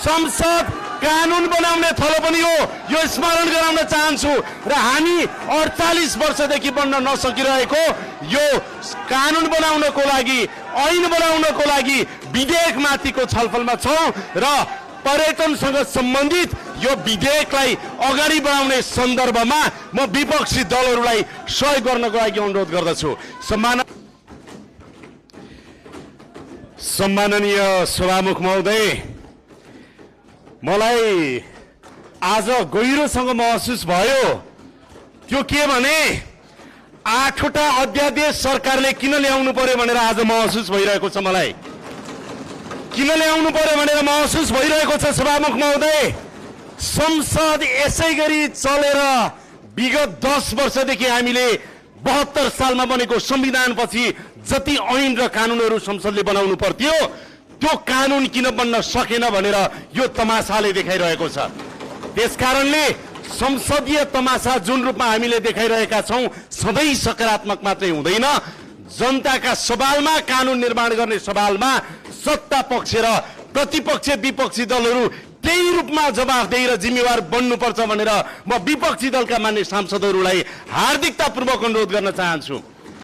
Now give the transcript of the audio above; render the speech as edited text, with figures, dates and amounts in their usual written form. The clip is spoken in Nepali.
संसद कानुन बनाउने थलो पनि हो, यो स्मरण गराउन चाहन्छु। र हामी 48 वर्षदेखि बन्न नसकिरहेको यो कानुन बनाउनको लागि, ऐन बनाउनको लागि विधेयकमाथिको छलफलमा छौँ र पर्यटनसँग सम्बन्धित यो विधेयकलाई अगाडि बढाउने सन्दर्भमा म विपक्षी दलहरूलाई सहयोग गर्नको लागि अनुरोध गर्दछु। सम्माननीय सभामुख महोदय, मलाई आज गहिरोसँग महसुस भयो। त्यो के भने 8वटा अध्यादेश सरकारले किन ल्याउनु पर्यो भनेर आज महसुस भइरहेको छ। मलाई किन ल्याउनु पर्यो भनेर महसुस भइरहेको छ सभामुख महोदय। संसद यसै गरी चलेर विगत 10 वर्षदेखि हामीले 72 सालमा बनेको संविधानपछि जति ऐन र कानुनहरू संसदले बनाउनु पर्थ्यो त्यो कानुन किन बन्न सकेन भनेर यो तमासाले देखाइरहेको छ। त्यसकारणले संसदीय तमासा जुन रूपमा हामीले देखाइरहेका छौं सधैँ सकारात्मक मात्रै हुँदैन। जनताका सवालमा, कानुन निर्माण गर्ने सवालमा सत्ता पक्ष र प्रतिपक्ष विपक्षी दलहरू त्यही रूपमा जवाफदेही र जिम्मेवार बन्नुपर्छ भनेर म विपक्षी दलका मान्य सांसदहरूलाई हार्दिकतापूर्वक अनुरोध गर्न चाहन्छु।